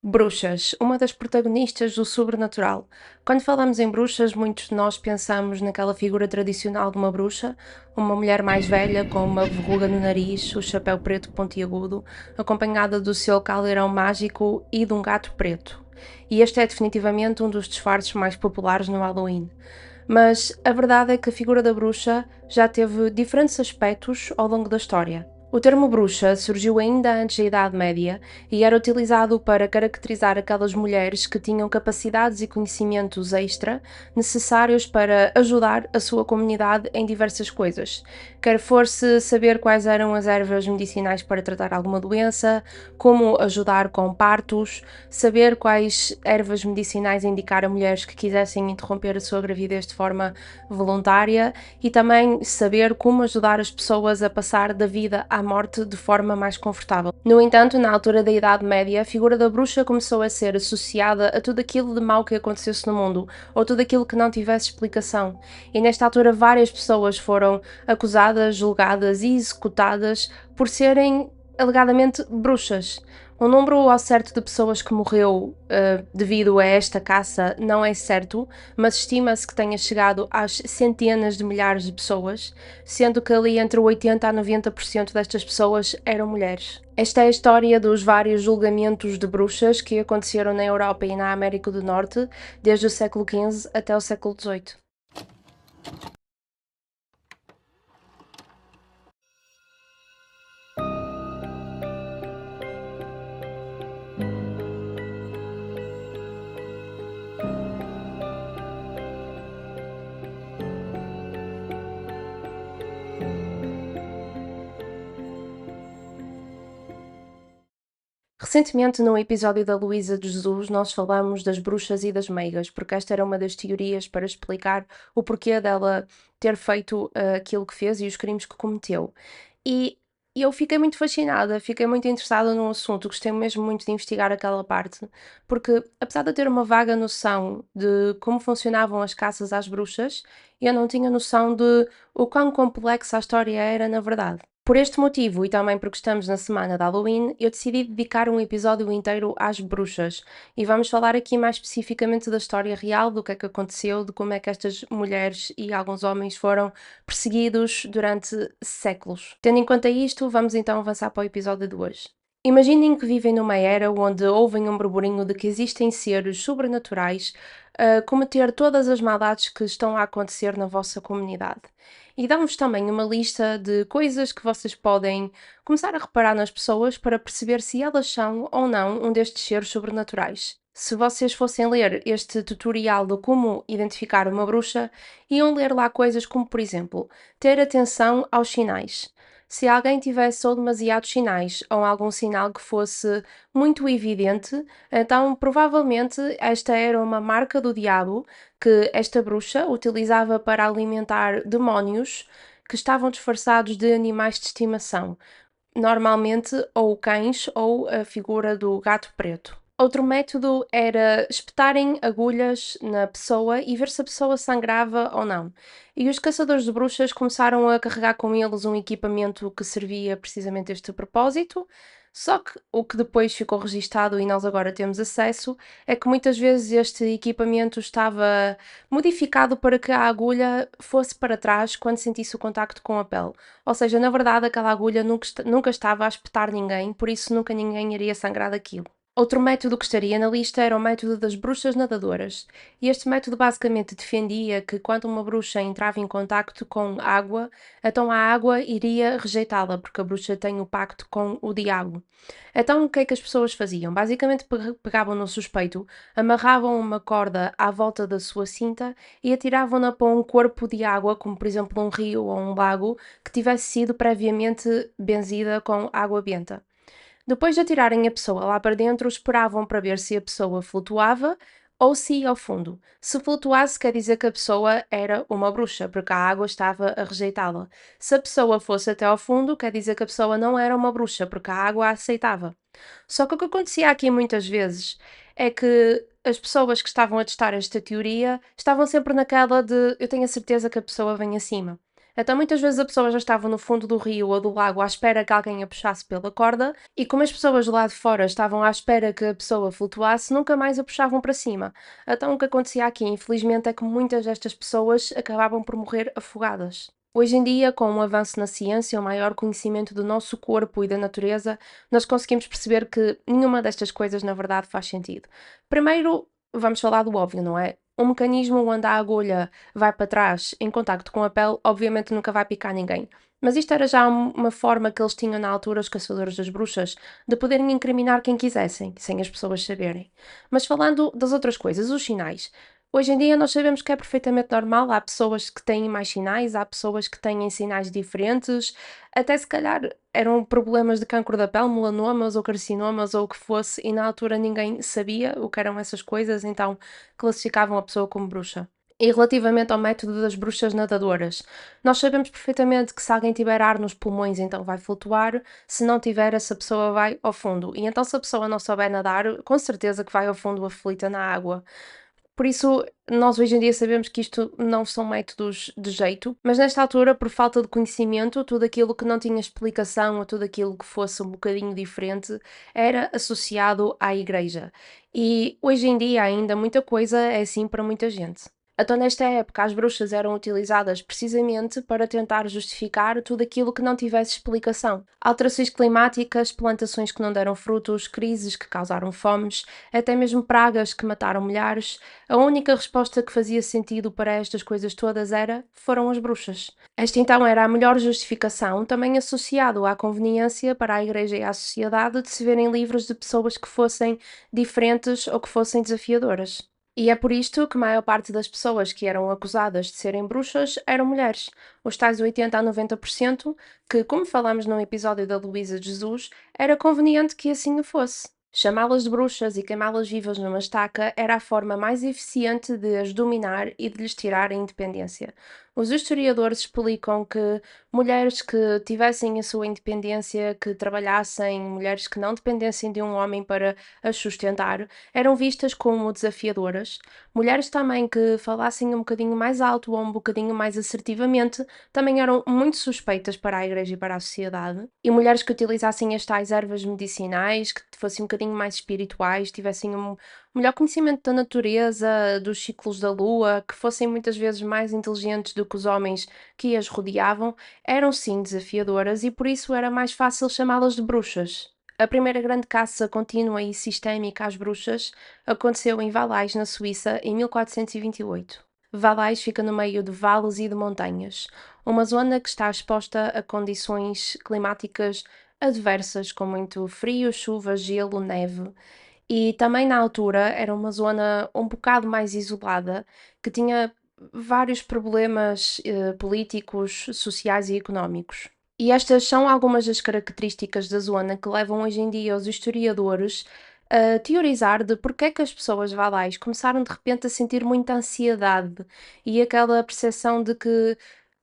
Bruxas, uma das protagonistas do sobrenatural. Quando falamos em bruxas, muitos de nós pensamos naquela figura tradicional de uma bruxa, uma mulher mais velha com uma verruga no nariz, o chapéu preto pontiagudo, acompanhada do seu caldeirão mágico e de um gato preto. E este é definitivamente um dos disfarces mais populares no Halloween. Mas a verdade é que a figura da bruxa já teve diferentes aspectos ao longo da história. O termo bruxa surgiu ainda antes da Idade Média e era utilizado para caracterizar aquelas mulheres que tinham capacidades e conhecimentos extra necessários para ajudar a sua comunidade em diversas coisas. Quer fosse saber quais eram as ervas medicinais para tratar alguma doença, como ajudar com partos, saber quais ervas medicinais indicar a mulheres que quisessem interromper a sua gravidez de forma voluntária e também saber como ajudar as pessoas a passar da vida à morte de forma mais confortável. No entanto, na altura da Idade Média, a figura da bruxa começou a ser associada a tudo aquilo de mau que acontecesse no mundo, ou tudo aquilo que não tivesse explicação. E nesta altura várias pessoas foram acusadas, julgadas e executadas por serem alegadamente bruxas. O número ao certo de pessoas que morreu devido a esta caça não é certo, mas estima-se que tenha chegado às centenas de milhares de pessoas, sendo que ali entre 80% a 90% destas pessoas eram mulheres. Esta é a história dos vários julgamentos de bruxas que aconteceram na Europa e na América do Norte, desde o século XV até o século XVIII. Recentemente, no episódio da Luísa de Jesus, nós falamos das bruxas e das meigas, porque esta era uma das teorias para explicar o porquê dela ter feito aquilo que fez e os crimes que cometeu. E eu fiquei muito fascinada, fiquei muito interessada no assunto, gostei mesmo muito de investigar aquela parte, porque apesar de eu ter uma vaga noção de como funcionavam as caças às bruxas, eu não tinha noção de o quão complexa a história era na verdade. Por este motivo, e também porque estamos na semana de Halloween, eu decidi dedicar um episódio inteiro às bruxas. E vamos falar aqui mais especificamente da história real, do que é que aconteceu, de como é que estas mulheres e alguns homens foram perseguidos durante séculos. Tendo em conta isto, vamos então avançar para o episódio de hoje. Imaginem que vivem numa era onde ouvem um burburinho de que existem seres sobrenaturais a cometer todas as maldades que estão a acontecer na vossa comunidade. E dão-vos também uma lista de coisas que vocês podem começar a reparar nas pessoas para perceber se elas são ou não um destes seres sobrenaturais. Se vocês fossem ler este tutorial de como identificar uma bruxa, iam ler lá coisas como, por exemplo, ter atenção aos sinais. Se alguém tivesse só demasiados sinais ou algum sinal que fosse muito evidente, então provavelmente esta era uma marca do diabo que esta bruxa utilizava para alimentar demónios que estavam disfarçados de animais de estimação, normalmente ou cães ou a figura do gato preto. Outro método era espetarem agulhas na pessoa e ver se a pessoa sangrava ou não. E os caçadores de bruxas começaram a carregar com eles um equipamento que servia precisamente a este propósito, só que o que depois ficou registado e nós agora temos acesso é que muitas vezes este equipamento estava modificado para que a agulha fosse para trás quando sentisse o contacto com a pele. Ou seja, na verdade, aquela agulha nunca estava a espetar ninguém, por isso nunca ninguém iria sangrar daquilo. Outro método que estaria na lista era o método das bruxas nadadoras. E este método basicamente defendia que quando uma bruxa entrava em contacto com água, então a água iria rejeitá-la, porque a bruxa tem o pacto com o diabo. Então o que é que as pessoas faziam? Basicamente pegavam no suspeito, amarravam uma corda à volta da sua cinta e atiravam-na para um corpo de água, como por exemplo um rio ou um lago, que tivesse sido previamente benzida com água benta. Depois de atirarem a pessoa lá para dentro, esperavam para ver se a pessoa flutuava ou se ia ao fundo. Se flutuasse, quer dizer que a pessoa era uma bruxa, porque a água estava a rejeitá-la. Se a pessoa fosse até ao fundo, quer dizer que a pessoa não era uma bruxa, porque a água a aceitava. Só que o que acontecia aqui muitas vezes é que as pessoas que estavam a testar esta teoria estavam sempre naquela de eu tenho a certeza que a pessoa vem acima. Então muitas vezes a pessoa já estava no fundo do rio ou do lago à espera que alguém a puxasse pela corda, e como as pessoas lá de fora estavam à espera que a pessoa flutuasse, nunca mais a puxavam para cima. Então o que acontecia aqui, infelizmente, é que muitas destas pessoas acabavam por morrer afogadas. Hoje em dia, com o avanço na ciência, o maior conhecimento do nosso corpo e da natureza, nós conseguimos perceber que nenhuma destas coisas na verdade faz sentido. Primeiro, vamos falar do óbvio, não é? Um mecanismo onde a agulha vai para trás em contacto com a pele, obviamente nunca vai picar ninguém. Mas isto era já uma forma que eles tinham na altura, os caçadores das bruxas, de poderem incriminar quem quisessem, sem as pessoas saberem. Mas falando das outras coisas, os sinais. Hoje em dia nós sabemos que é perfeitamente normal, há pessoas que têm mais sinais, há pessoas que têm sinais diferentes, até se calhar eram problemas de cancro da pele, melanomas ou carcinomas ou o que fosse, e na altura ninguém sabia o que eram essas coisas, então classificavam a pessoa como bruxa. E relativamente ao método das bruxas nadadoras, nós sabemos perfeitamente que se alguém tiver ar nos pulmões, então vai flutuar, se não tiver, essa pessoa vai ao fundo. E então, se a pessoa não souber nadar, com certeza que vai ao fundo aflita na água. Por isso, nós hoje em dia sabemos que isto não são métodos de jeito, mas nesta altura, por falta de conhecimento, tudo aquilo que não tinha explicação ou tudo aquilo que fosse um bocadinho diferente era associado à igreja. E hoje em dia ainda muita coisa é assim para muita gente. Então, nesta época, as bruxas eram utilizadas precisamente para tentar justificar tudo aquilo que não tivesse explicação. Alterações climáticas, plantações que não deram frutos, crises que causaram fomes, até mesmo pragas que mataram milhares. A única resposta que fazia sentido para estas coisas todas foram as bruxas. Esta então era a melhor justificação, também associado à conveniência para a Igreja e à sociedade de se verem livres de pessoas que fossem diferentes ou que fossem desafiadoras. E é por isto que a maior parte das pessoas que eram acusadas de serem bruxas eram mulheres, os tais 80 a 90%, que, como falámos num episódio da Luísa de Jesus, era conveniente que assim o fosse. Chamá-las de bruxas e queimá-las vivas numa estaca era a forma mais eficiente de as dominar e de lhes tirar a independência. Os historiadores explicam que mulheres que tivessem a sua independência, que trabalhassem, mulheres que não dependessem de um homem para as sustentar, eram vistas como desafiadoras. Mulheres também que falassem um bocadinho mais alto ou um bocadinho mais assertivamente também eram muito suspeitas para a igreja e para a sociedade. E mulheres que utilizassem as tais ervas medicinais, que fossem um bocadinho mais espirituais, tivessem um melhor conhecimento da natureza, dos ciclos da lua, que fossem muitas vezes mais inteligentes do que os homens que as rodeavam, eram sim desafiadoras e por isso era mais fácil chamá-las de bruxas. A primeira grande caça contínua e sistémica às bruxas aconteceu em Valais, na Suíça, em 1428. Valais fica no meio de vales e de montanhas, uma zona que está exposta a condições climáticas adversas, com muito frio, chuva, gelo, neve. E também na altura era uma zona um bocado mais isolada, que tinha vários problemas políticos, sociais e económicos. E estas são algumas das características da zona que levam hoje em dia os historiadores a teorizar de porque é que as pessoas valais começaram de repente a sentir muita ansiedade e aquela percepção de que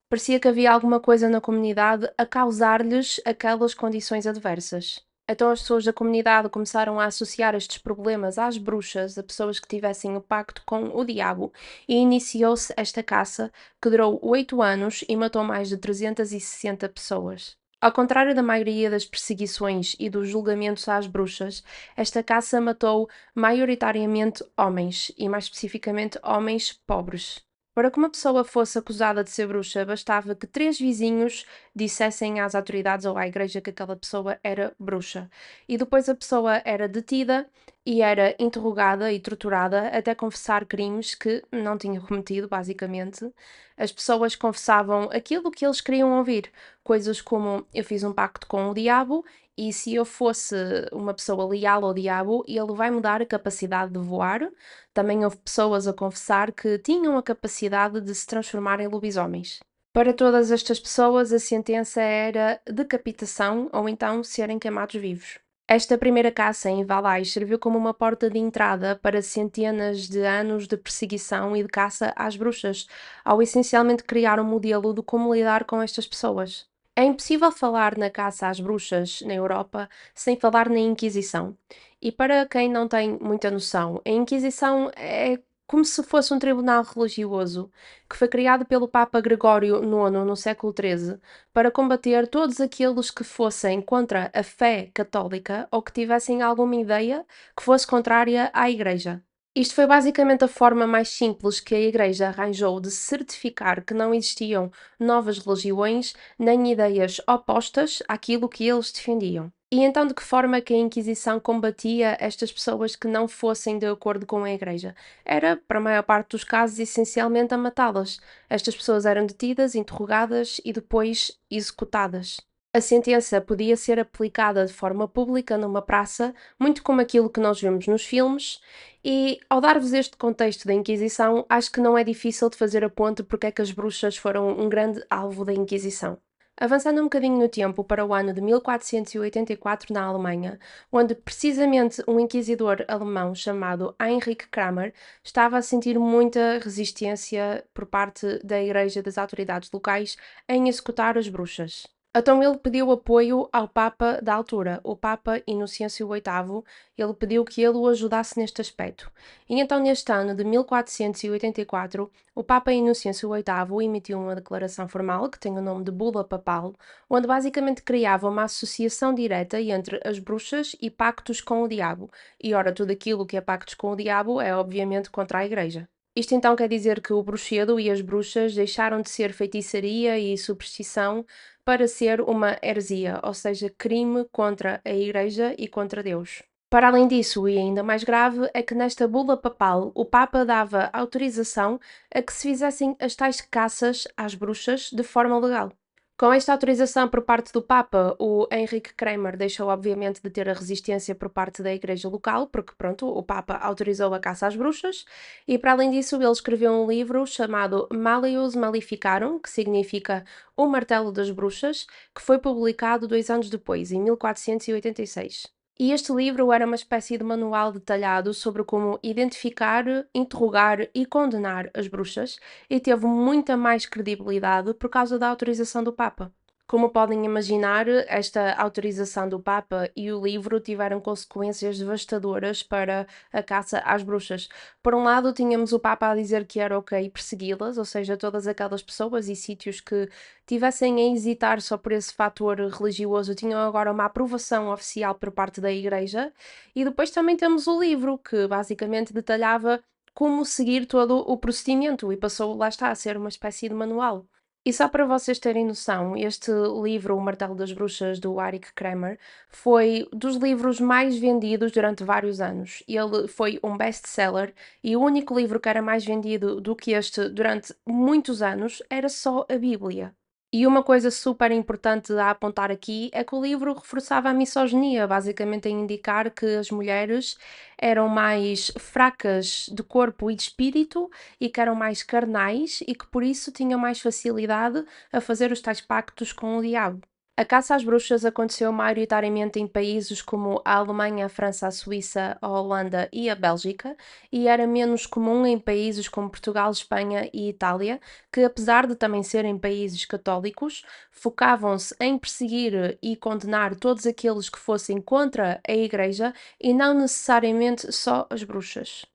parecia que havia alguma coisa na comunidade a causar-lhes aquelas condições adversas. Então as pessoas da comunidade começaram a associar estes problemas às bruxas, a pessoas que tivessem o pacto com o diabo, e iniciou-se esta caça que durou 8 anos e matou mais de 360 pessoas. Ao contrário da maioria das perseguições e dos julgamentos às bruxas, esta caça matou maioritariamente homens, e mais especificamente homens pobres. Para que uma pessoa fosse acusada de ser bruxa, bastava que 3 vizinhos dissessem às autoridades ou à igreja que aquela pessoa era bruxa. E depois a pessoa era detida e era interrogada e torturada até confessar crimes que não tinha cometido, basicamente. As pessoas confessavam aquilo que eles queriam ouvir, coisas como: eu fiz um pacto com o diabo e se eu fosse uma pessoa leal ao diabo, ele vai me dar a capacidade de voar. Também houve pessoas a confessar que tinham a capacidade de se transformar em lobisomens. Para todas estas pessoas, a sentença era decapitação ou então serem queimados vivos. Esta primeira caça em Valais serviu como uma porta de entrada para centenas de anos de perseguição e de caça às bruxas, ao essencialmente criar um modelo de como lidar com estas pessoas. É impossível falar na caça às bruxas na Europa sem falar na Inquisição. E para quem não tem muita noção, a Inquisição é como se fosse um tribunal religioso que foi criado pelo Papa Gregório IX no século XIII para combater todos aqueles que fossem contra a fé católica ou que tivessem alguma ideia que fosse contrária à Igreja. Isto foi basicamente a forma mais simples que a Igreja arranjou de certificar que não existiam novas religiões nem ideias opostas àquilo que eles defendiam. E então, de que forma que a Inquisição combatia estas pessoas que não fossem de acordo com a Igreja? Era, para a maior parte dos casos, essencialmente a matá-las. Estas pessoas eram detidas, interrogadas e depois executadas. A sentença podia ser aplicada de forma pública numa praça, muito como aquilo que nós vemos nos filmes, e ao dar-vos este contexto da Inquisição, acho que não é difícil de fazer a ponte porque é que as bruxas foram um grande alvo da Inquisição. Avançando um bocadinho no tempo para o ano de 1484 na Alemanha, onde precisamente um inquisidor alemão chamado Heinrich Kramer estava a sentir muita resistência por parte da Igreja e das autoridades locais em executar as bruxas. Então ele pediu apoio ao Papa da altura, o Papa Inocêncio VIII. Ele pediu que ele o ajudasse neste aspecto. E então, neste ano de 1484, o Papa Inocêncio VIII emitiu uma declaração formal, que tem o nome de Bula Papal, onde basicamente criava uma associação direta entre as bruxas e pactos com o diabo. E ora, tudo aquilo que é pactos com o diabo é obviamente contra a Igreja. Isto então quer dizer que o bruxedo e as bruxas deixaram de ser feitiçaria e superstição para ser uma heresia, ou seja, crime contra a Igreja e contra Deus. Para além disso, e ainda mais grave, é que nesta bula papal o Papa dava autorização a que se fizessem as tais caças às bruxas de forma legal. Com esta autorização por parte do Papa, o Henrique Kramer deixou obviamente de ter a resistência por parte da igreja local, porque pronto, o Papa autorizou a caça às bruxas, e para além disso ele escreveu um livro chamado Malleus Maleficarum, que significa O Martelo das Bruxas, que foi publicado 2 anos depois, em 1486. E este livro era uma espécie de manual detalhado sobre como identificar, interrogar e condenar as bruxas, e teve muita mais credibilidade por causa da autorização do Papa. Como podem imaginar, esta autorização do Papa e o livro tiveram consequências devastadoras para a caça às bruxas. Por um lado, tínhamos o Papa a dizer que era ok persegui-las, ou seja, todas aquelas pessoas e sítios que tivessem a hesitar só por esse fator religioso tinham agora uma aprovação oficial por parte da Igreja. E depois também temos o livro, que basicamente detalhava como seguir todo o procedimento e passou, lá está, a ser uma espécie de manual. E só para vocês terem noção, este livro, O Martelo das Bruxas, do Eric Kramer, foi dos livros mais vendidos durante vários anos. Ele foi um best-seller e o único livro que era mais vendido do que este durante muitos anos era só a Bíblia. E uma coisa super importante a apontar aqui é que o livro reforçava a misoginia, basicamente a indicar que as mulheres eram mais fracas de corpo e de espírito e que eram mais carnais e que por isso tinham mais facilidade a fazer os tais pactos com o diabo. A caça às bruxas aconteceu maioritariamente em países como a Alemanha, a França, a Suíça, a Holanda e a Bélgica, e era menos comum em países como Portugal, Espanha e Itália, que apesar de também serem países católicos, focavam-se em perseguir e condenar todos aqueles que fossem contra a Igreja e não necessariamente só as bruxas.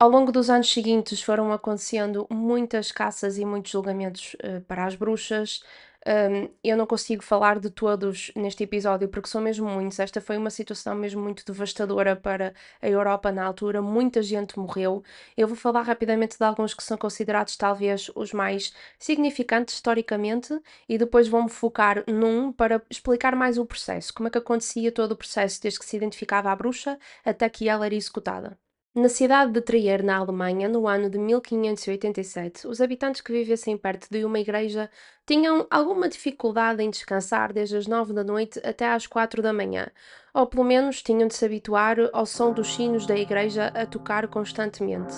Ao longo dos anos seguintes foram acontecendo muitas caças e muitos julgamentos para as bruxas. Eu não consigo falar de todos neste episódio porque são mesmo muitos. Esta foi uma situação mesmo muito devastadora para a Europa na altura. Muita gente morreu. Eu vou falar rapidamente de alguns que são considerados talvez os mais significantes historicamente e depois vou-me focar num para explicar mais o processo. Como é que acontecia todo o processo desde que se identificava a bruxa até que ela era executada. Na cidade de Trier, na Alemanha, no ano de 1587, os habitantes que vivessem perto de uma igreja tinham alguma dificuldade em descansar desde as 9 da noite até às 4 da manhã, ou pelo menos tinham de se habituar ao som dos sinos da igreja a tocar constantemente.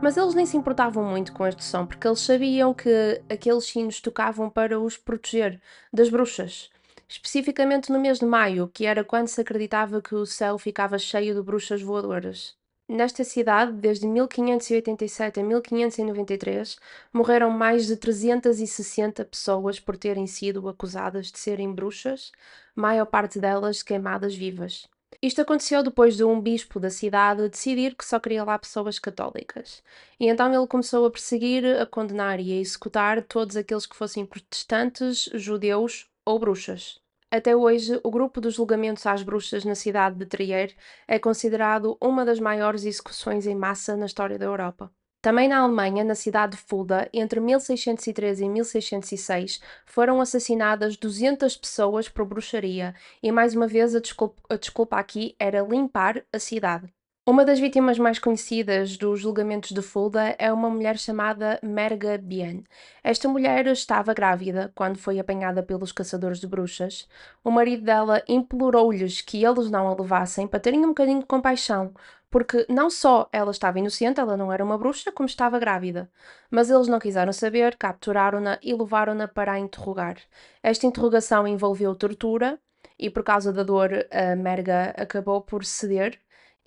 Mas eles nem se importavam muito com este som, porque eles sabiam que aqueles sinos tocavam para os proteger das bruxas. Especificamente no mês de maio, que era quando se acreditava que o céu ficava cheio de bruxas voadoras. Nesta cidade, desde 1587 a 1593, morreram mais de 360 pessoas por terem sido acusadas de serem bruxas, maior parte delas queimadas vivas. Isto aconteceu depois de um bispo da cidade decidir que só queria lá pessoas católicas. E então ele começou a perseguir, a condenar e a executar todos aqueles que fossem protestantes, judeus ou bruxas. Até hoje, o grupo dos julgamentos às bruxas na cidade de Trier é considerado uma das maiores execuções em massa na história da Europa. Também na Alemanha, na cidade de Fulda, entre 1613 e 1606, foram assassinadas 200 pessoas por bruxaria, e mais uma vez a desculpa aqui era limpar a cidade. Uma das vítimas mais conhecidas dos julgamentos de Fulda é uma mulher chamada Merga Bien. Esta mulher estava grávida quando foi apanhada pelos caçadores de bruxas. O marido dela implorou-lhes que eles não a levassem para terem um bocadinho de compaixão, porque não só ela estava inocente, ela não era uma bruxa, como estava grávida. Mas eles não quiseram saber, capturaram-na e levaram-na para a interrogar. Esta interrogação envolveu tortura e, por causa da dor, a Merga acabou por ceder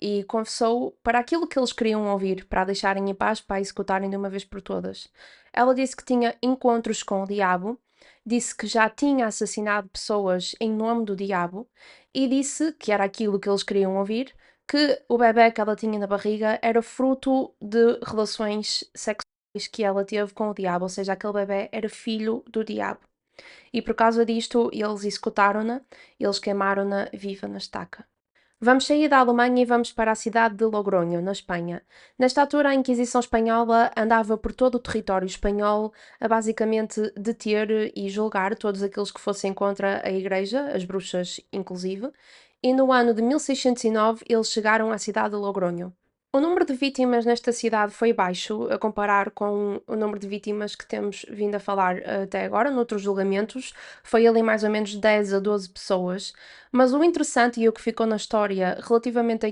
e confessou para aquilo que eles queriam ouvir, para a deixarem em paz, para a executarem de uma vez por todas. Ela disse que tinha encontros com o diabo, disse que já tinha assassinado pessoas em nome do diabo e disse, que era aquilo que eles queriam ouvir, que o bebê que ela tinha na barriga era fruto de relações sexuais que ela teve com o diabo, ou seja, aquele bebê era filho do diabo. E por causa disto, eles executaram-na, eles queimaram-na viva na estaca. Vamos sair da Alemanha e vamos para a cidade de Logronho, na Espanha. Nesta altura, a Inquisição Espanhola andava por todo o território espanhol a basicamente deter e julgar todos aqueles que fossem contra a Igreja, as bruxas inclusive, e no ano de 1609 eles chegaram à cidade de Logronho. O número de vítimas nesta cidade foi baixo, a comparar com o número de vítimas que temos vindo a falar até agora, noutros julgamentos, foi ali mais ou menos 10 a 12 pessoas. Mas o interessante e o que ficou na história relativamente a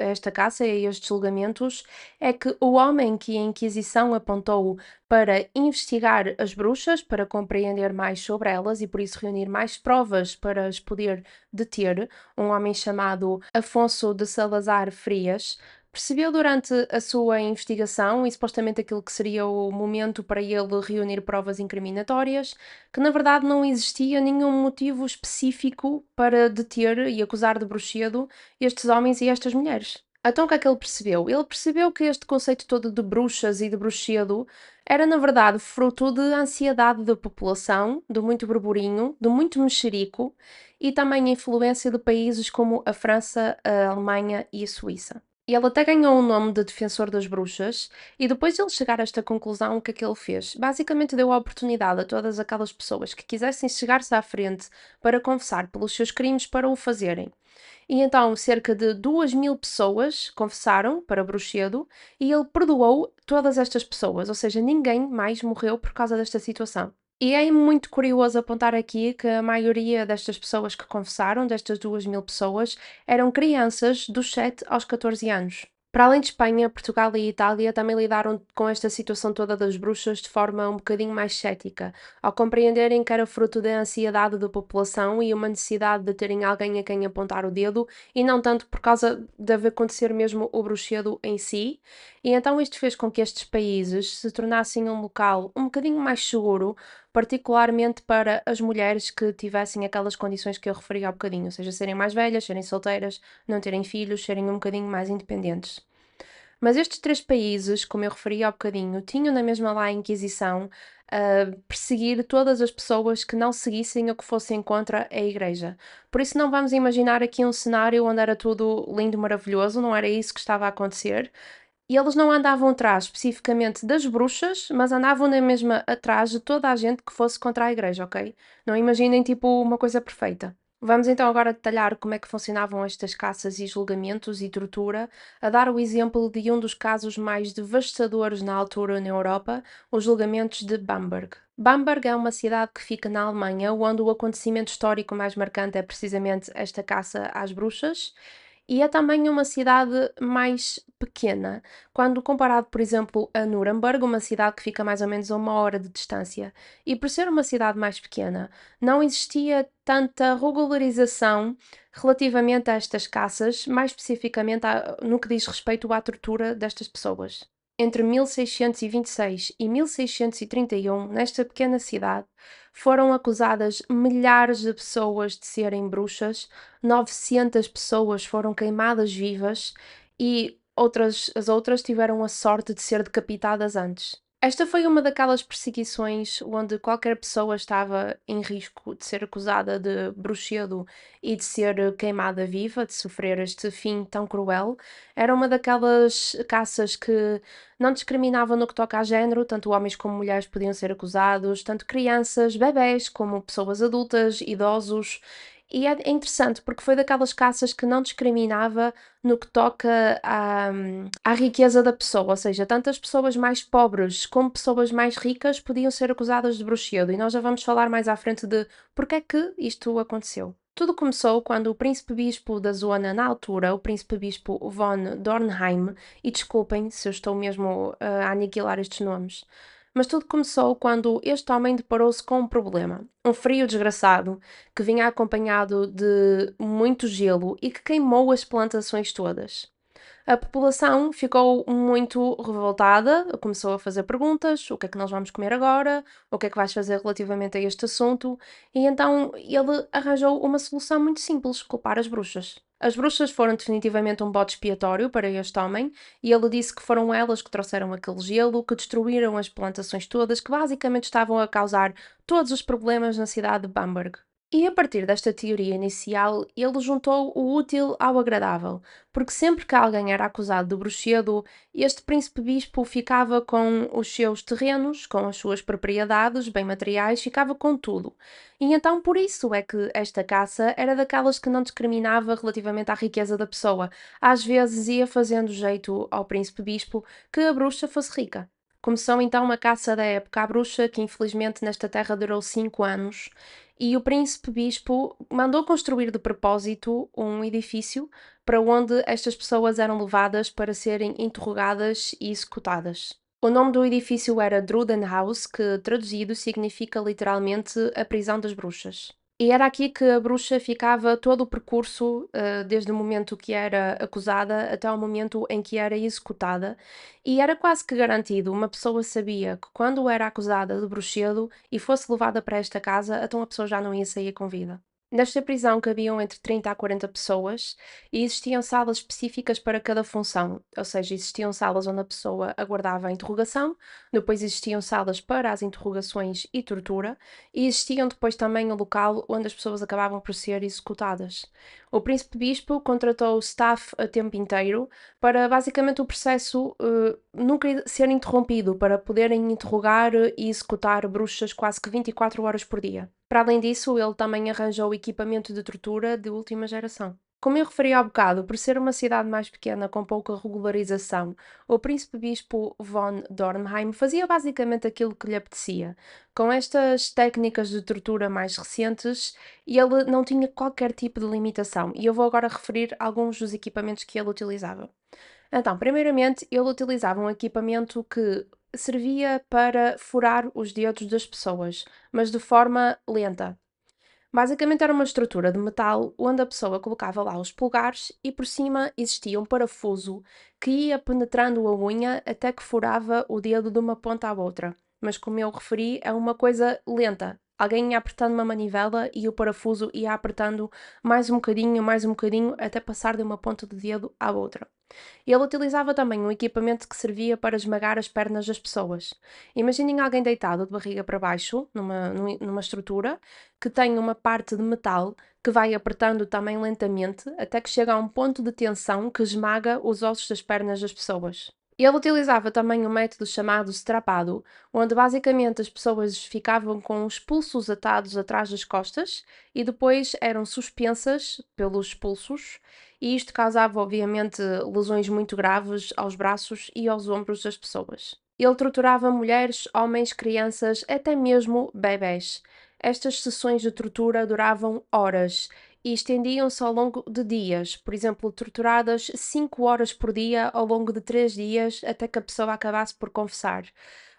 esta caça e a estes julgamentos é que o homem que a Inquisição apontou para investigar as bruxas, para compreender mais sobre elas e por isso reunir mais provas para as poder deter, um homem chamado Afonso de Salazar Frias, percebeu durante a sua investigação e supostamente aquilo que seria o momento para ele reunir provas incriminatórias, que na verdade não existia nenhum motivo específico para deter e acusar de bruxedo estes homens e estas mulheres. Então o que é que ele percebeu? Ele percebeu que este conceito todo de bruxas e de bruxedo era na verdade fruto de ansiedade da população, de muito burburinho, de muito mexerico e também a influência de países como a França, a Alemanha e a Suíça. E ele até ganhou o nome de defensor das bruxas, e depois de ele chegar a esta conclusão, o que é que ele fez? Basicamente deu a oportunidade a todas aquelas pessoas que quisessem chegar-se à frente para confessar pelos seus crimes para o fazerem. E então cerca de 2.000 pessoas confessaram para Bruxedo e ele perdoou todas estas pessoas, ou seja, ninguém mais morreu por causa desta situação. E é muito curioso apontar aqui que a maioria destas pessoas que confessaram, destas 2.000 pessoas, eram crianças dos 7 aos 14 anos. Para além de Espanha, Portugal e Itália também lidaram com esta situação toda das bruxas de forma um bocadinho mais cética, ao compreenderem que era fruto da ansiedade da população e uma necessidade de terem alguém a quem apontar o dedo, e não tanto por causa de acontecer mesmo o bruxedo em si. E então isto fez com que estes países se tornassem um local um bocadinho mais seguro, particularmente para as mulheres que tivessem aquelas condições que eu referi há bocadinho, ou seja, serem mais velhas, serem solteiras, não terem filhos, serem um bocadinho mais independentes. Mas estes três países, como eu referi há bocadinho, tinham na mesma lá a Inquisição a perseguir todas as pessoas que não seguissem ou que fossem contra a Igreja. Por isso não vamos imaginar aqui um cenário onde era tudo lindo e maravilhoso, não era isso que estava a acontecer. E eles não andavam atrás especificamente das bruxas, mas andavam na mesma atrás de toda a gente que fosse contra a igreja, ok? Não imaginem tipo uma coisa perfeita. Vamos então agora detalhar como é que funcionavam estas caças e julgamentos e tortura, a dar o exemplo de um dos casos mais devastadores na altura na Europa, os julgamentos de Bamberg. Bamberg é uma cidade que fica na Alemanha, onde o acontecimento histórico mais marcante é precisamente esta caça às bruxas, e é também uma cidade mais pequena, quando comparado, por exemplo, a Nuremberg, uma cidade que fica mais ou menos a 1 hora de distância. E por ser uma cidade mais pequena, não existia tanta regularização relativamente a estas caças, mais especificamente no que diz respeito à tortura destas pessoas. Entre 1626 e 1631, nesta pequena cidade, foram acusadas milhares de pessoas de serem bruxas, 900 pessoas foram queimadas vivas e as outras tiveram a sorte de ser decapitadas antes. Esta foi uma daquelas perseguições onde qualquer pessoa estava em risco de ser acusada de bruxedo e de ser queimada viva, de sofrer este fim tão cruel. Era uma daquelas caças que não discriminava no que toca a género, tanto homens como mulheres podiam ser acusados, tanto crianças, bebés, como pessoas adultas, idosos. E é interessante porque foi daquelas caças que não discriminava no que toca à riqueza da pessoa, ou seja, tanto as pessoas mais pobres como pessoas mais ricas podiam ser acusadas de bruxedo, e nós já vamos falar mais à frente de porque é que isto aconteceu. Tudo começou quando o príncipe-bispo da zona, na altura, o príncipe-bispo von Dornheim, e desculpem se eu estou mesmo a aniquilar estes nomes, mas tudo começou quando este homem deparou-se com um problema. Um frio desgraçado que vinha acompanhado de muito gelo e que queimou as plantações todas. A população ficou muito revoltada, começou a fazer perguntas: o que é que nós vamos comer agora? O que é que vais fazer relativamente a este assunto? E então ele arranjou uma solução muito simples: culpar as bruxas. As bruxas foram definitivamente um bode expiatório para este homem, e ele disse que foram elas que trouxeram aquele gelo, que destruíram as plantações todas, que basicamente estavam a causar todos os problemas na cidade de Bamberg. E a partir desta teoria inicial, ele juntou o útil ao agradável, porque sempre que alguém era acusado de bruxedo, este príncipe-bispo ficava com os seus terrenos, com as suas propriedades, bem materiais, ficava com tudo. E então por isso é que esta caça era daquelas que não discriminava relativamente à riqueza da pessoa. Às vezes ia fazendo jeito ao príncipe-bispo que a bruxa fosse rica. Começou então uma caça da época à bruxa, que infelizmente nesta terra durou 5 anos, e o príncipe-bispo mandou construir de propósito um edifício para onde estas pessoas eram levadas para serem interrogadas e executadas. O nome do edifício era Drudenhaus, que traduzido significa literalmente a prisão das bruxas. E era aqui que a bruxa ficava todo o percurso, desde o momento que era acusada até o momento em que era executada, e era quase que garantido, uma pessoa sabia que quando era acusada de bruxedo e fosse levada para esta casa, então a pessoa já não ia sair com vida. Nesta prisão cabiam entre 30 a 40 pessoas e existiam salas específicas para cada função, ou seja, existiam salas onde a pessoa aguardava a interrogação, depois existiam salas para as interrogações e tortura, e existiam depois também o local onde as pessoas acabavam por ser executadas. O príncipe-bispo contratou o staff a tempo inteiro para basicamente o processo nunca ser interrompido, para poderem interrogar e executar bruxas quase que 24 horas por dia. Para além disso, ele também arranjou equipamento de tortura de última geração. Como eu referi há bocado, por ser uma cidade mais pequena com pouca regularização, o príncipe-bispo von Dornheim fazia basicamente aquilo que lhe apetecia. Com estas técnicas de tortura mais recentes, ele não tinha qualquer tipo de limitação, e eu vou agora referir alguns dos equipamentos que ele utilizava. Então, primeiramente, ele utilizava um equipamento que servia para furar os dedos das pessoas, mas de forma lenta. Basicamente era uma estrutura de metal onde a pessoa colocava lá os polegares e por cima existia um parafuso que ia penetrando a unha até que furava o dedo de uma ponta à outra. Mas como eu referi, é uma coisa lenta. Alguém ia apertando uma manivela e o parafuso ia apertando mais um bocadinho, até passar de uma ponta do dedo à outra. Ele utilizava também um equipamento que servia para esmagar as pernas das pessoas. Imaginem alguém deitado de barriga para baixo, numa estrutura, que tem uma parte de metal que vai apertando também lentamente até que chega a um ponto de tensão que esmaga os ossos das pernas das pessoas. Ele utilizava também um método chamado strapado, onde basicamente as pessoas ficavam com os pulsos atados atrás das costas e depois eram suspensas pelos pulsos, e isto causava obviamente lesões muito graves aos braços e aos ombros das pessoas. Ele torturava mulheres, homens, crianças, até mesmo bebés. Estas sessões de tortura duravam horas e estendiam-se ao longo de dias, por exemplo, torturadas 5 horas por dia ao longo de 3 dias até que a pessoa acabasse por confessar.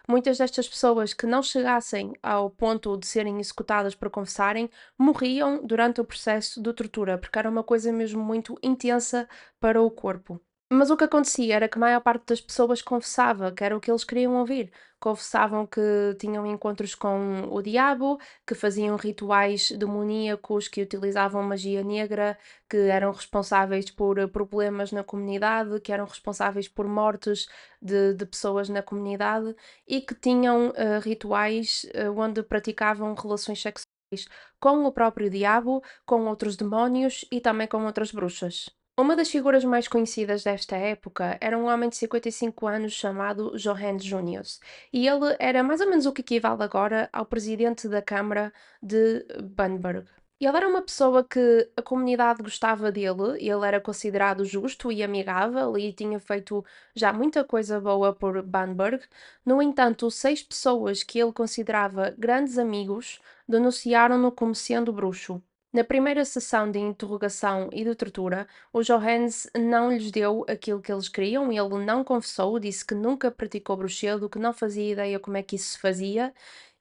Muitas destas pessoas que não chegassem ao ponto de serem executadas por confessarem morriam durante o processo de tortura, porque era uma coisa mesmo muito intensa para o corpo. Mas o que acontecia era que a maior parte das pessoas confessava, que era o que eles queriam ouvir. Confessavam que tinham encontros com o diabo, que faziam rituais demoníacos, que utilizavam magia negra, que eram responsáveis por problemas na comunidade, que eram responsáveis por mortes de pessoas na comunidade e que tinham rituais onde praticavam relações sexuais com o próprio diabo, com outros demónios e também com outras bruxas. Uma das figuras mais conhecidas desta época era um homem de 55 anos chamado Johannes Junius, e ele era mais ou menos o que equivale agora ao presidente da Câmara de Bamberg. Ele era uma pessoa que a comunidade gostava dele, ele era considerado justo e amigável e tinha feito já muita coisa boa por Bamberg. No entanto, 6 pessoas que ele considerava grandes amigos denunciaram-no como sendo bruxo. Na primeira sessão de interrogação e de tortura, o Johannes não lhes deu aquilo que eles queriam, ele não confessou, disse que nunca praticou bruxedo, que não fazia ideia como é que isso se fazia,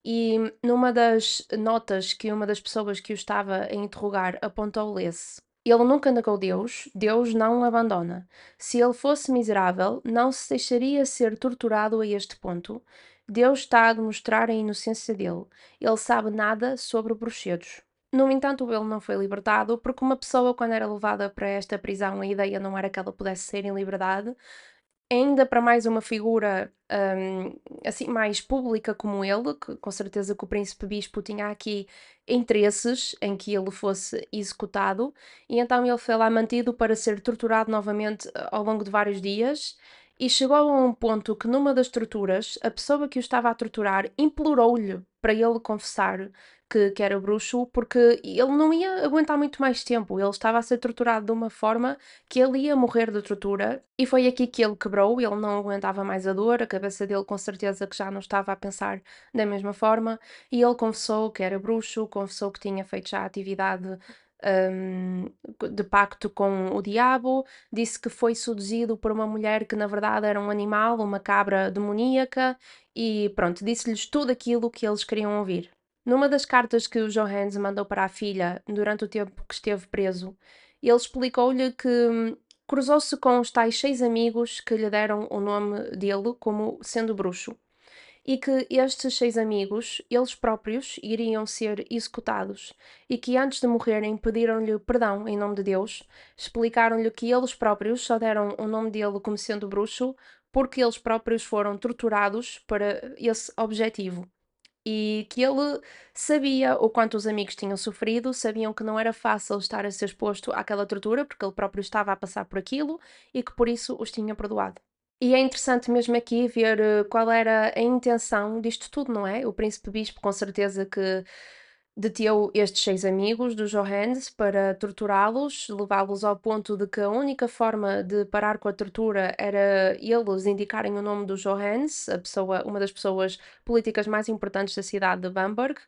e numa das notas que uma das pessoas que o estava a interrogar apontou lesse: ele nunca negou Deus, Deus não o abandona. Se ele fosse miserável, não se deixaria ser torturado a este ponto. Deus está a demonstrar a inocência dele. Ele sabe nada sobre bruxedos. No entanto, ele não foi libertado, porque uma pessoa, quando era levada para esta prisão, a ideia não era que ela pudesse sair em liberdade, ainda para mais uma figura assim mais pública como ele, que com certeza que o príncipe bispo tinha aqui interesses em que ele fosse executado, e então ele foi lá mantido para ser torturado novamente ao longo de vários dias. E chegou a um ponto que, numa das torturas, a pessoa que o estava a torturar implorou-lhe para ele confessar que era bruxo, porque ele não ia aguentar muito mais tempo. Ele estava a ser torturado de uma forma que ele ia morrer de tortura, e foi aqui que ele quebrou, ele não aguentava mais a dor, a cabeça dele com certeza que já não estava a pensar da mesma forma, e ele confessou que era bruxo, confessou que tinha feito já atividade hum, de pacto com o diabo, disse que foi seduzido por uma mulher que na verdade era um animal, uma cabra demoníaca, e pronto, disse-lhes tudo aquilo que eles queriam ouvir. Numa das cartas que o Johannes mandou para a filha durante o tempo que esteve preso, ele explicou-lhe que cruzou-se com os tais 6 amigos que lhe deram o nome dele como sendo bruxo, e que estes 6 amigos, eles próprios, iriam ser executados, e que antes de morrerem pediram-lhe perdão em nome de Deus, explicaram-lhe que eles próprios só deram o nome dele como sendo bruxo porque eles próprios foram torturados para esse objetivo. E que ele sabia o quanto os amigos tinham sofrido, sabiam que não era fácil estar a ser exposto àquela tortura, porque ele próprio estava a passar por aquilo e que por isso os tinha perdoado. E é interessante mesmo aqui ver qual era a intenção disto tudo, não é? O príncipe bispo, com certeza que deteu estes 6 amigos do Johannes para torturá-los, levá-los ao ponto de que a única forma de parar com a tortura era eles indicarem o nome do Johannes, uma das pessoas políticas mais importantes da cidade de Bamberg.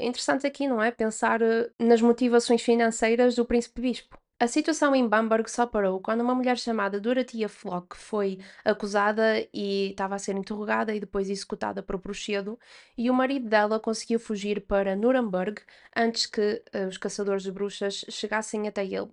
Interessante aqui, não é? Pensar nas motivações financeiras do príncipe bispo. A situação em Bamberg só parou quando uma mulher chamada Dorothea Flock foi acusada e estava a ser interrogada e depois executada por bruxedo, e o marido dela conseguiu fugir para Nuremberg antes que os caçadores de bruxas chegassem até ele.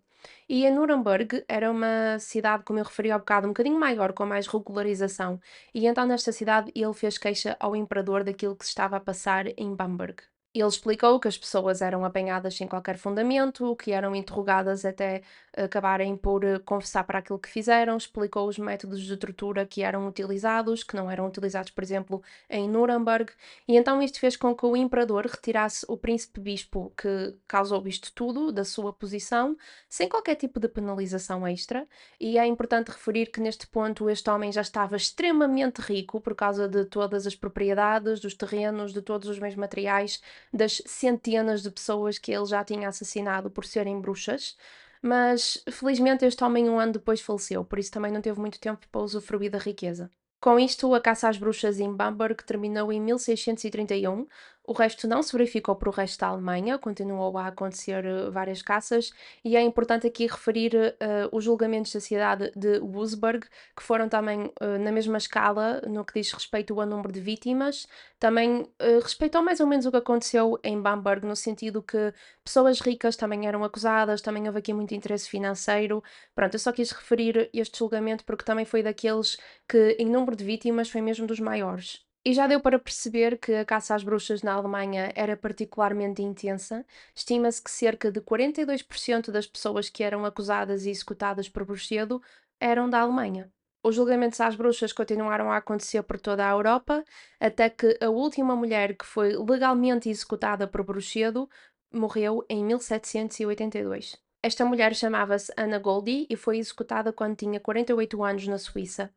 E em Nuremberg era uma cidade, como eu referi há bocado, um bocadinho maior, com mais regularização, e então nesta cidade ele fez queixa ao imperador daquilo que se estava a passar em Bamberg. Ele explicou que as pessoas eram apanhadas sem qualquer fundamento, que eram interrogadas até acabarem por confessar para aquilo que fizeram, explicou os métodos de tortura que eram utilizados, que não eram utilizados, por exemplo, em Nuremberg, e então isto fez com que o imperador retirasse o príncipe bispo que causou isto tudo da sua posição, sem qualquer tipo de penalização extra, e é importante referir que neste ponto este homem já estava extremamente rico por causa de todas as propriedades, dos terrenos, de todos os bens materiais, das centenas de pessoas que ele já tinha assassinado por serem bruxas. Mas felizmente este homem um ano depois faleceu, por isso também não teve muito tempo para usufruir da riqueza. Com isto, a caça às bruxas em Bamberg terminou em 1631. O resto não se verificou para o resto da Alemanha, continuou a acontecer várias caças, e é importante aqui referir os julgamentos da cidade de Wurzburg, que foram também na mesma escala no que diz respeito ao número de vítimas, também respeitou mais ou menos o que aconteceu em Bamberg, no sentido que pessoas ricas também eram acusadas, também houve aqui muito interesse financeiro. Pronto, eu só quis referir este julgamento porque também foi daqueles que, em número de vítimas, foi mesmo dos maiores. E já deu para perceber que a caça às bruxas na Alemanha era particularmente intensa. Estima-se que cerca de 42% das pessoas que eram acusadas e executadas por bruxedo eram da Alemanha. Os julgamentos às bruxas continuaram a acontecer por toda a Europa, até que a última mulher que foi legalmente executada por bruxedo morreu em 1782. Esta mulher chamava-se Anna Goldie e foi executada quando tinha 48 anos na Suíça.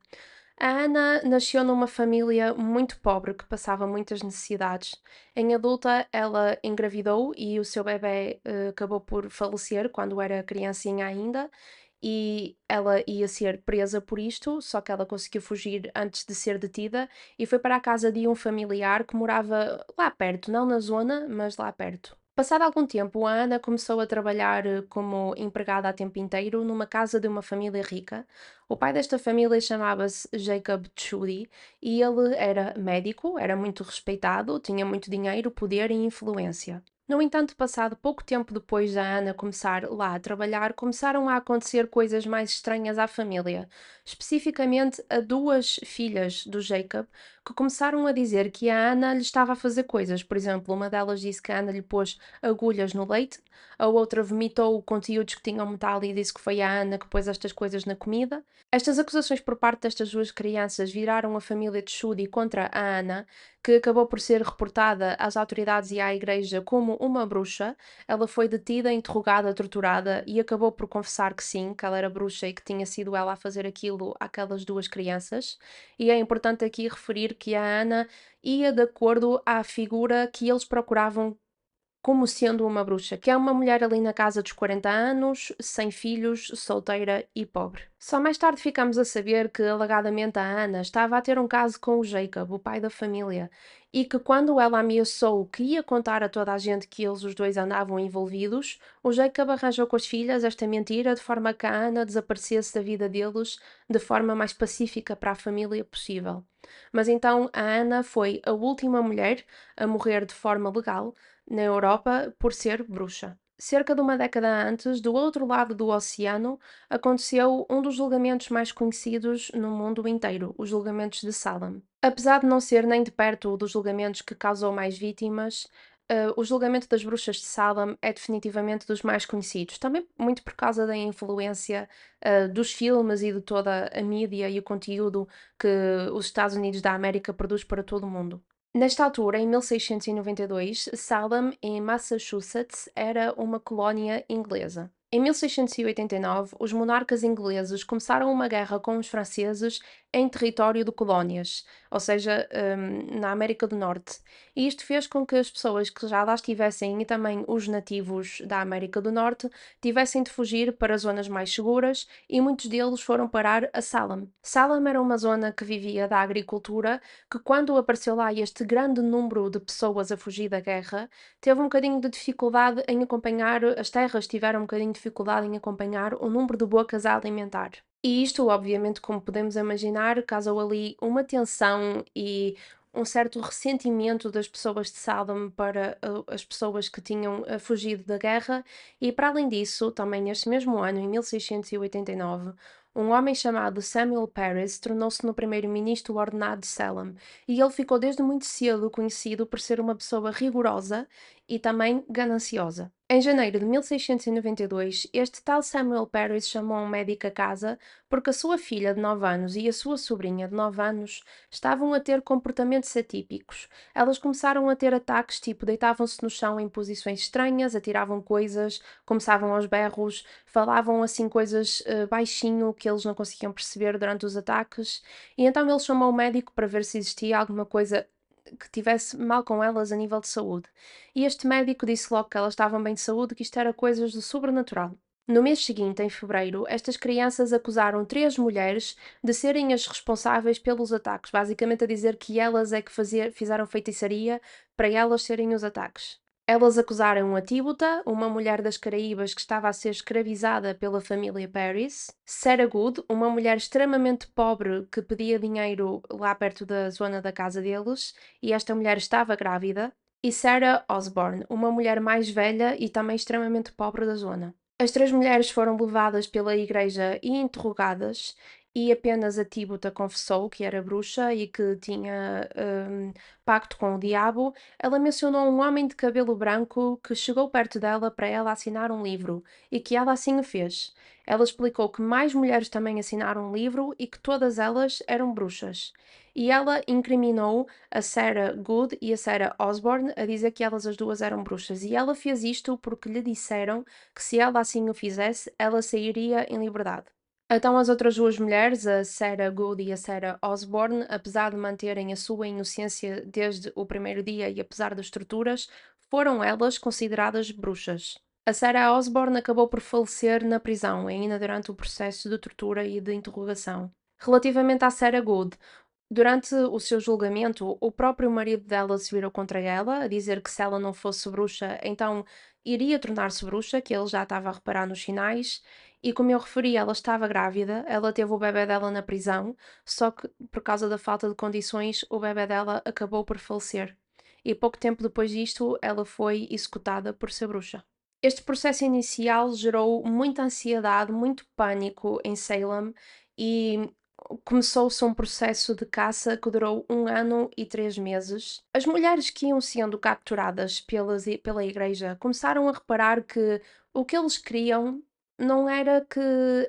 A Ana nasceu numa família muito pobre que passava muitas necessidades. Em adulta, ela engravidou e o seu bebê acabou por falecer quando era criancinha ainda. E ela ia ser presa por isto, só que ela conseguiu fugir antes de ser detida e foi para a casa de um familiar que morava lá perto, não na zona, mas lá perto. Passado algum tempo, a Ana começou a trabalhar como empregada a tempo inteiro numa casa de uma família rica. O pai desta família chamava-se Jacob Tschudi e ele era médico, era muito respeitado, tinha muito dinheiro, poder e influência. No entanto, passado pouco tempo depois da Ana começar lá a trabalhar, começaram a acontecer coisas mais estranhas à família, especificamente a duas filhas do Jacob, que começaram a dizer que a Ana lhe estava a fazer coisas. Por exemplo, uma delas disse que a Ana lhe pôs agulhas no leite, a outra vomitou conteúdos que tinham metal e disse que foi a Ana que pôs estas coisas na comida. Estas acusações por parte destas duas crianças viraram a família de Shudi contra a Ana, que acabou por ser reportada às autoridades e à igreja como uma bruxa. Ela foi detida, interrogada, torturada e acabou por confessar que sim, que ela era bruxa e que tinha sido ela a fazer aquilo àquelas duas crianças. E é importante aqui referir que a Ana ia de acordo à figura que eles procuravam como sendo uma bruxa, que é uma mulher ali na casa dos 40 anos, sem filhos, solteira e pobre. Só mais tarde ficamos a saber que, alegadamente, a Ana estava a ter um caso com o Jacob, o pai da família, e que quando ela ameaçou que ia contar a toda a gente que eles os dois andavam envolvidos, o Jacob arranjou com as filhas esta mentira de forma que a Ana desaparecesse da vida deles de forma mais pacífica para a família possível. Mas então a Ana foi a última mulher a morrer de forma legal na Europa por ser bruxa. Cerca de uma década antes, do outro lado do oceano, aconteceu um dos julgamentos mais conhecidos no mundo inteiro, os julgamentos de Salem. Apesar de não ser nem de perto um dos julgamentos que causou mais vítimas, o julgamento das bruxas de Salem é definitivamente dos mais conhecidos, também muito por causa da influência dos filmes e de toda a mídia e o conteúdo que os Estados Unidos da América produz para todo o mundo. Nesta altura, em 1692, Salem, em Massachusetts, era uma colónia inglesa. Em 1689, os monarcas ingleses começaram uma guerra com os franceses em território de colónias, ou seja, na América do Norte. E isto fez com que as pessoas que já lá estivessem e também os nativos da América do Norte tivessem de fugir para zonas mais seguras e muitos deles foram parar a Salem. Salem era uma zona que vivia da agricultura que quando apareceu lá este grande número de pessoas a fugir da guerra, teve um bocadinho de dificuldade em acompanhar, as terras tiveram um bocadinho de dificuldade em acompanhar o número de bocas a alimentar. E isto, obviamente, como podemos imaginar, causou ali uma tensão e um certo ressentimento das pessoas de Salem para as pessoas que tinham fugido da guerra, e para além disso, também neste mesmo ano, em 1689, um homem chamado Samuel Parris tornou-se no primeiro-ministro ordenado de Salem, e ele ficou desde muito cedo conhecido por ser uma pessoa rigorosa e também gananciosa. Em janeiro de 1692, este tal Samuel Parris chamou um médico a casa porque a sua filha de 9 anos e a sua sobrinha de 9 anos estavam a ter comportamentos atípicos. Elas começaram a ter ataques, tipo deitavam-se no chão em posições estranhas, atiravam coisas, começavam aos berros, falavam assim coisas baixinho que eles não conseguiam perceber durante os ataques. E então ele chamou o médico para ver se existia alguma coisa que tivesse mal com elas a nível de saúde. E este médico disse logo que elas estavam bem de saúde, que isto era coisas do sobrenatural. No mês seguinte, em fevereiro, estas crianças acusaram três mulheres de serem as responsáveis pelos ataques, basicamente a dizer que elas é que fizeram feitiçaria para elas serem os ataques. Elas acusaram a Tíbota, uma mulher das Caraíbas que estava a ser escravizada pela família Paris, Sarah Good, uma mulher extremamente pobre que pedia dinheiro lá perto da zona da casa deles, e esta mulher estava grávida, e Sarah Osborne, uma mulher mais velha e também extremamente pobre da zona. As três mulheres foram levadas pela igreja e interrogadas, e apenas a Tíbota confessou que era bruxa e que tinha pacto com o diabo. Ela mencionou um homem de cabelo branco que chegou perto dela para ela assinar um livro e que ela assim o fez. Ela explicou que mais mulheres também assinaram um livro e que todas elas eram bruxas. E ela incriminou a Sarah Good e a Sarah Osborne a dizer que elas as duas eram bruxas. E ela fez isto porque lhe disseram que se ela assim o fizesse, ela sairia em liberdade. Então as outras duas mulheres, a Sarah Good e a Sarah Osborne, apesar de manterem a sua inocência desde o primeiro dia e apesar das torturas, foram elas consideradas bruxas. A Sarah Osborne acabou por falecer na prisão, ainda durante o processo de tortura e de interrogação. Relativamente à Sarah Good, durante o seu julgamento, o próprio marido dela se virou contra ela, a dizer que se ela não fosse bruxa, então iria tornar-se bruxa, que ele já estava a reparar nos sinais. E como eu referi, ela estava grávida, ela teve o bebé dela na prisão, só que por causa da falta de condições, o bebé dela acabou por falecer. E pouco tempo depois disto, ela foi executada por ser bruxa. Este processo inicial gerou muita ansiedade, muito pânico em Salem e começou-se um processo de caça que durou 1 ano e 3 meses. As mulheres que iam sendo capturadas pela igreja começaram a reparar que o que eles queriam não era que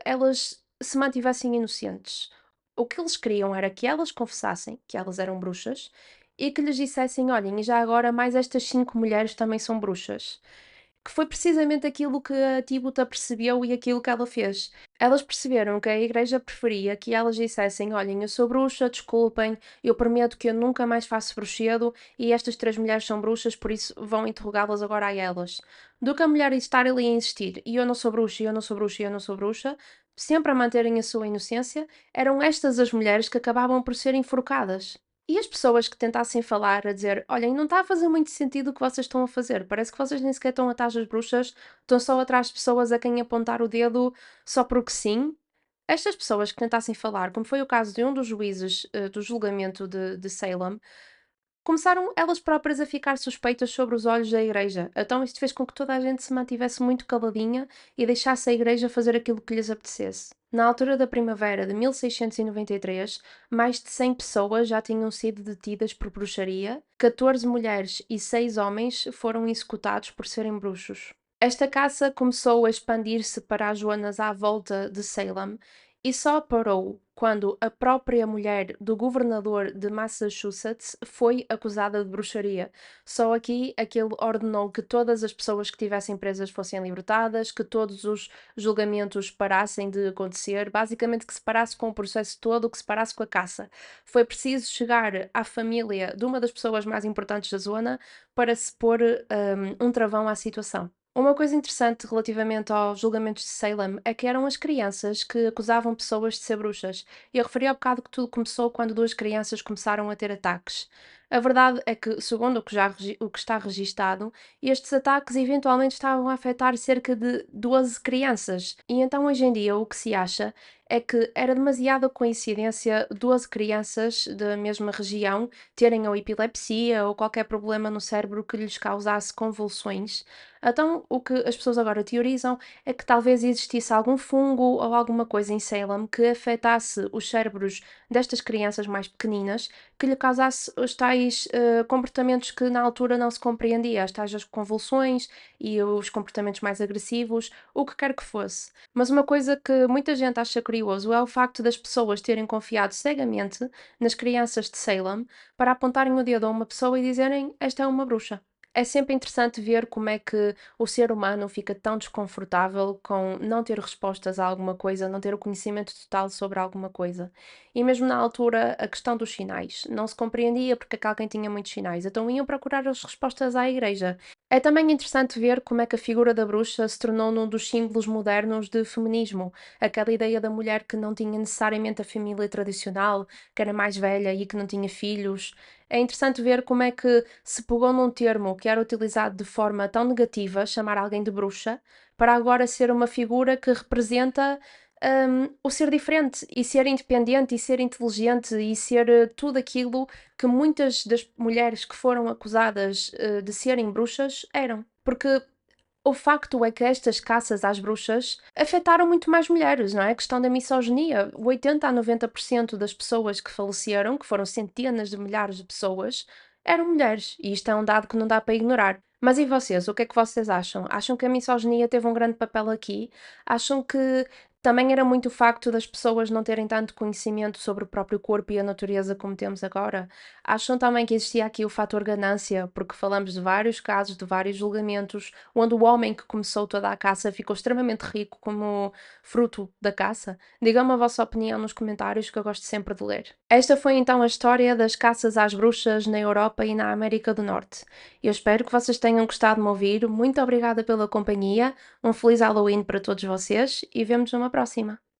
elas se mantivessem inocentes. O que eles queriam era que elas confessassem que elas eram bruxas e que lhes dissessem: olhem, e já agora mais estas 5 mulheres também são bruxas. Que foi precisamente aquilo que a Tíbota percebeu e aquilo que ela fez. Elas perceberam que a igreja preferia que elas dissessem: olhem, eu sou bruxa, desculpem, eu prometo que eu nunca mais faço bruxedo e estas três mulheres são bruxas, por isso vão interrogá-las agora a elas. Do que a mulher estar ali a insistir: e eu não sou bruxa, e eu não sou bruxa, e eu não sou bruxa, sempre a manterem a sua inocência, eram estas as mulheres que acabavam por ser enforcadas. E as pessoas que tentassem falar a dizer: olhem, não está a fazer muito sentido o que vocês estão a fazer, parece que vocês nem sequer estão atrás das bruxas, estão só atrás de pessoas a quem apontar o dedo só porque sim. Estas pessoas que tentassem falar, como foi o caso de um dos juízes do julgamento de Salem, começaram elas próprias a ficar suspeitas sobre os olhos da igreja. Então isto fez com que toda a gente se mantivesse muito caladinha e deixasse a igreja fazer aquilo que lhes apetecesse. Na altura da primavera de 1693, mais de 100 pessoas já tinham sido detidas por bruxaria, 14 mulheres e 6 homens foram executados por serem bruxos. Esta caça começou a expandir-se para as zonas à volta de Salem e só parou quando a própria mulher do governador de Massachusetts foi acusada de bruxaria. Só aqui é que ele ordenou que todas as pessoas que estivessem presas fossem libertadas, que todos os julgamentos parassem de acontecer, basicamente que se parasse com o processo todo, que se parasse com a caça. Foi preciso chegar à família de uma das pessoas mais importantes da zona para se pôr um travão à situação. Uma coisa interessante relativamente aos julgamentos de Salem é que eram as crianças que acusavam pessoas de ser bruxas. E eu referi há bocado que tudo começou quando duas crianças começaram a ter ataques. A verdade é que, segundo o que está registado, estes ataques eventualmente estavam a afetar cerca de 12 crianças. E então, hoje em dia, o que se acha é que era demasiada coincidência 12 crianças da mesma região terem ou epilepsia ou qualquer problema no cérebro que lhes causasse convulsões. Então, o que as pessoas agora teorizam é que talvez existisse algum fungo ou alguma coisa em Salem que afetasse os cérebros destas crianças mais pequeninas, que lhe causasse os tais comportamentos que na altura não se compreendia, as tais convulsões e os comportamentos mais agressivos, o que quer que fosse. Mas uma coisa que muita gente acha curioso é o facto das pessoas terem confiado cegamente nas crianças de Salem para apontarem o dedo a uma pessoa e dizerem: esta é uma bruxa. É sempre interessante ver como é que o ser humano fica tão desconfortável com não ter respostas a alguma coisa, não ter o conhecimento total sobre alguma coisa. E mesmo na altura, a questão dos sinais. Não se compreendia porque é que alguém tinha muitos sinais. Então iam procurar as respostas à igreja. É também interessante ver como é que a figura da bruxa se tornou num dos símbolos modernos de feminismo. Aquela ideia da mulher que não tinha necessariamente a família tradicional, que era mais velha e que não tinha filhos. É interessante ver como é que se pegou num termo que era utilizado de forma tão negativa, chamar alguém de bruxa, para agora ser uma figura que representa o ser diferente e ser independente e ser inteligente e ser tudo aquilo que muitas das mulheres que foram acusadas de serem bruxas eram. Porque o facto é que estas caças às bruxas afetaram muito mais mulheres, não é? A questão da misoginia. 80 a 90% das pessoas que faleceram, que foram centenas de milhares de pessoas, eram mulheres. E isto é um dado que não dá para ignorar. Mas e vocês? O que é que vocês acham? Acham que a misoginia teve um grande papel aqui? Acham que também era muito o facto das pessoas não terem tanto conhecimento sobre o próprio corpo e a natureza como temos agora? Acham também que existia aqui o fator ganância, porque falamos de vários casos, de vários julgamentos, onde o homem que começou toda a caça ficou extremamente rico como fruto da caça? Digam-me a vossa opinião nos comentários que eu gosto sempre de ler. Esta foi então a história das caças às bruxas na Europa e na América do Norte. Eu espero que vocês tenham gostado de me ouvir. Muito obrigada pela companhia. Um feliz Halloween para todos vocês e vemos numa próxima.